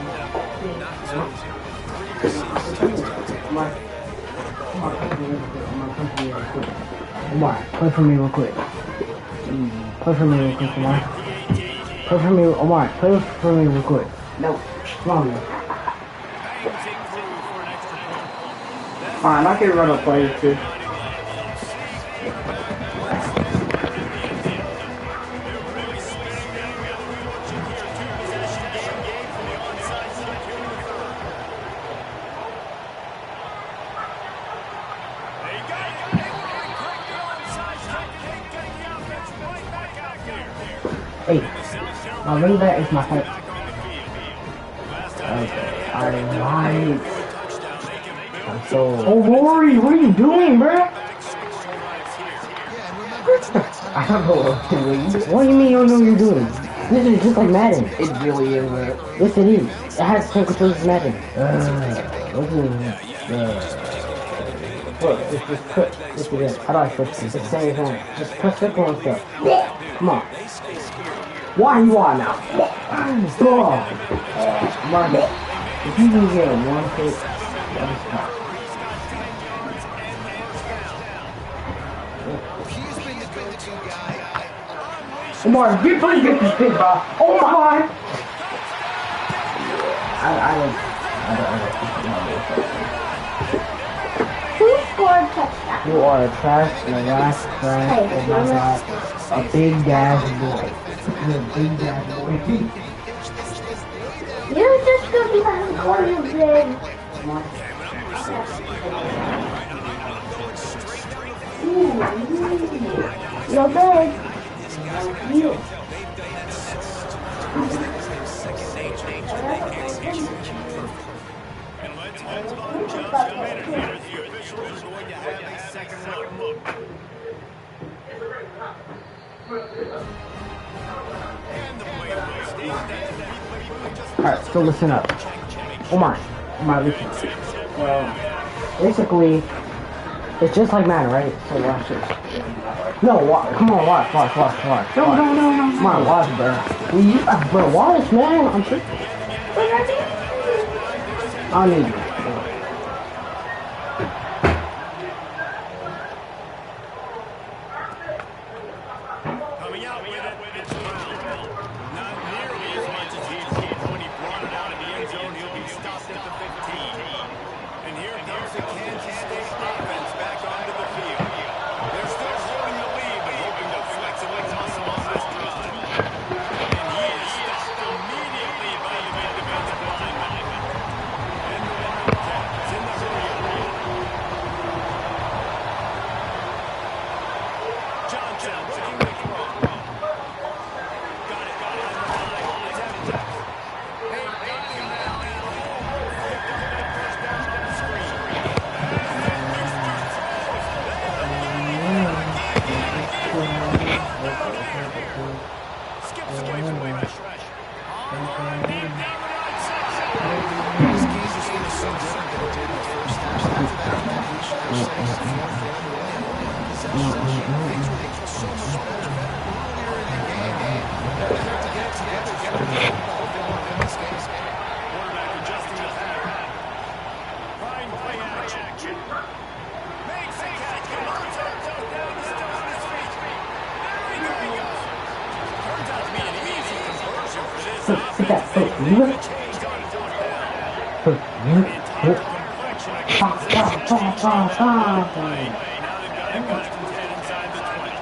Omar, play for me real quick. Play for me real quick, Omar. Play for me, Omar. Play for me real quick. No, come on, man. Fine, I can run a play too. Hey, my running back is my head. Okay, alright. So, oh, Rory, what are you doing, bro? I don't know what I'm doing. What do you mean you don't know what you're doing? This is just like Madden. It really is, bro. Yes, it is. It has the same controls as Madden. Look, just put, look at this. How do I switch this? Just say it on. Just press circle and stuff. Come on. Why you are now? Go on. Mark, if you can get one pick, that's fine. Omar, get please get this pick, bro. Oh my! I don't. Who scored touchdown? You are a trash and a last trash. Oh my god. A big ass boy. You're a big ass boy. You're just gonna be behind the corner, then. You're big. You. second nature, so they can execute perfectly. And let's hold on just a minute here. The officials are going to have a second look. And the play will stand at the replay booth just Alright, so listen up. Oh my, listen. Basically, it's just like Madden, right? So watch this. No, come on, watch. No. Come on, watch, bro. Bro, watch, man. I'm sure. I need you. coming out with it. It's Brown. Not nearly as much as he achieved when he brought it out of the end zone. He'll be stopped at the 15. And here comes the Kansas State offense back onto the field. They're still holding the lead, but hoping to flex a little muscle on this drive. And he is stopped immediately by the big defensive lineman. And the Wildcats in the hurry-up. Johnson looking to throw. Got it. On the line. Let's have it. They got him now. Picked up that first down on the screen. Skips away from the rush. On the line, deep down the right section. This game just feels so different than it did in the first half. After that completion, they're saying it's more for possession. Things were so much better earlier in the game. They're going to have to get it together, get the football if they want to win this game. Quarterback adjusting the pattern. Fine play action. Makes a catch. Come on, down, still on his feet. There he goes. Turns out to be an easy conversion for this offense. They changed on fourth down. The entire complexion of Kansas City changed on that play. Now they've got it first and 10 inside the 20.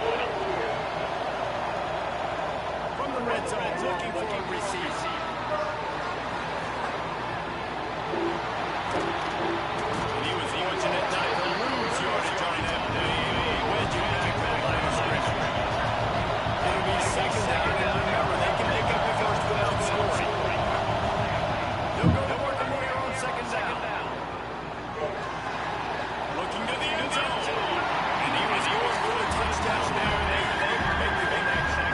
From the red zone, looking for a receiver. And he was fortunate not to lose yardage on that play. Wedge it back to the line of scrimmage. It'll be second down, and remember, they can pick up the first without scoring. They'll go to work on their own second down. Looking to the end zone. And he was going for a touchdown there. They make the connection.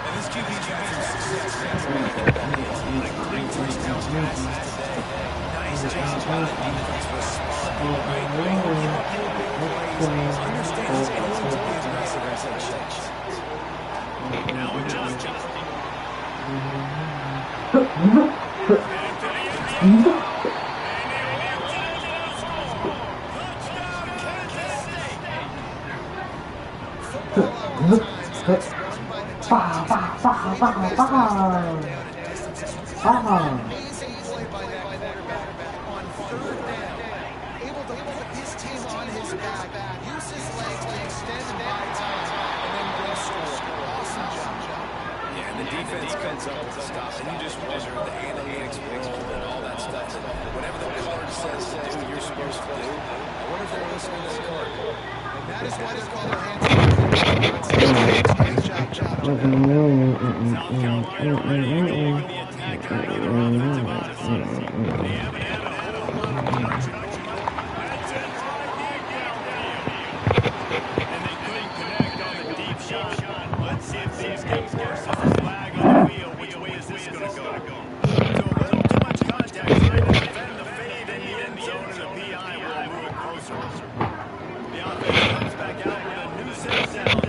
And this QB got some success. A lot of great touchdown passes today. Nice job by the defense responding right away. Give up no big plays. Understand it's going to be aggressive in such sections. Now adjusting. And to the end zone. Amazing play by that quarterback on third down. Able to put his team on his back, use his legs to extend and buy time, and then go score. Awesome job. Yeah, and the defense comes up with a stop, and you just wonder the analytics world and all that stuff. That whatever the card says to do, you're supposed to do. I wonder if they're listening to the card. And that is why they call their hands up. Great job. South Carolina leading the attack on either offensive offense. They haven't had a whole lot of production. That's it for a deep downfield. And they couldn't connect on the deep shot. Let's see if things get worse. There's a flag on the field. Which way is this going to go? So a little too much contact trying to defend the fade in the end zone, and the PI will move it closer. The offense comes back out with a new set of downs.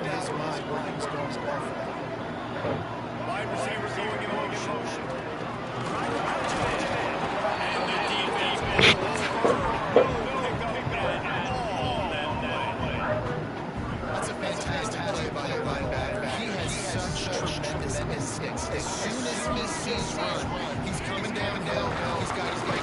his mind where he was going to go for that. Wide receiver going in motion. And the defense pulls firm. No pickup at all that play. That's a fantastic play by the linebacker. He has such tremendous instincts. As soon as he sees run, he's coming downhill. He's got his leg.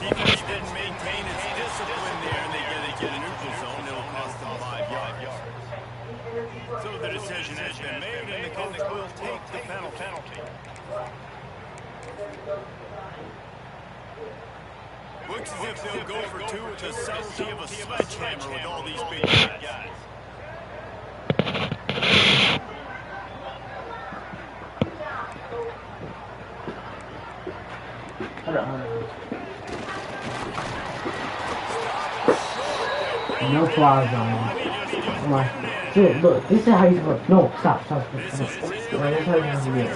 Defense didn't maintain its discipline there, and they get a neutral zone. It'll cost them 5 yards. So the decision has been made, and the coach will take the penalty. Looks as if they'll go for 2 with the subtlety of a sledgehammer with all these big guys. No flaws on him. Come on. Dude, look, this is how you look. No, stop. Right, this is how you have to do it.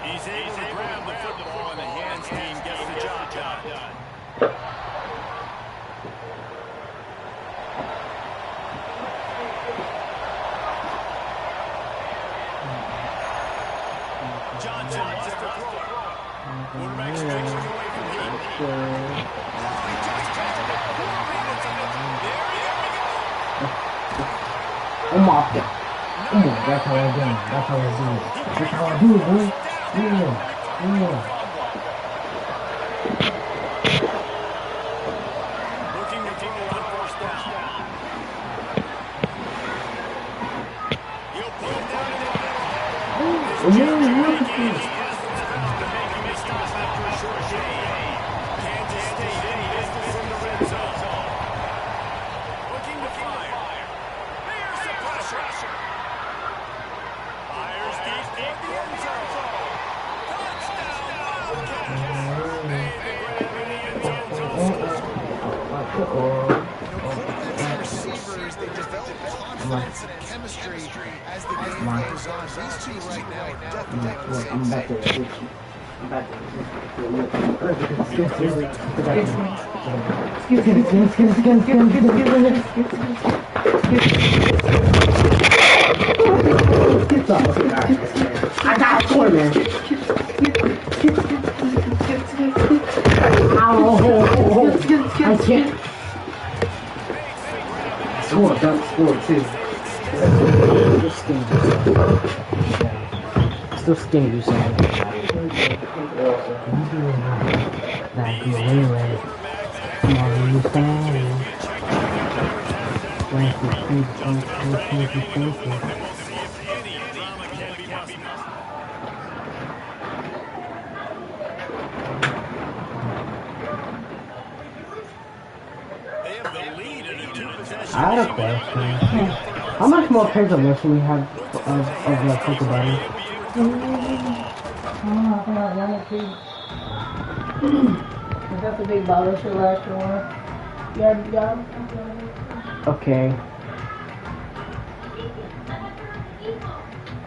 He's able to grab the football, and the hands team gets the job done. Johnson wants to throw it. Quarterback strikes away from him. Oh my God. That's how I do it. That's how I do it. That's how I do it, boy. Yeah. Looking to throw on first down. He'll pull it down. Kansas State in business in the red zone. Looking to fire. There's the pressure. Fires deep toward the end zone. Touchdown, Wildcats. Made the grab in the end zone. Receivers, they develop confidence and chemistry as the game goes on. These two right now are definitely on the same page. I got a corner, man. I can't. Score, don't score too. Still skinny, you say. That be way. Come on, you saying? I had a question. How much more pairs of lists do we have of the Poké Buddy? Is that the big bottle she last one? You already got them? Okay.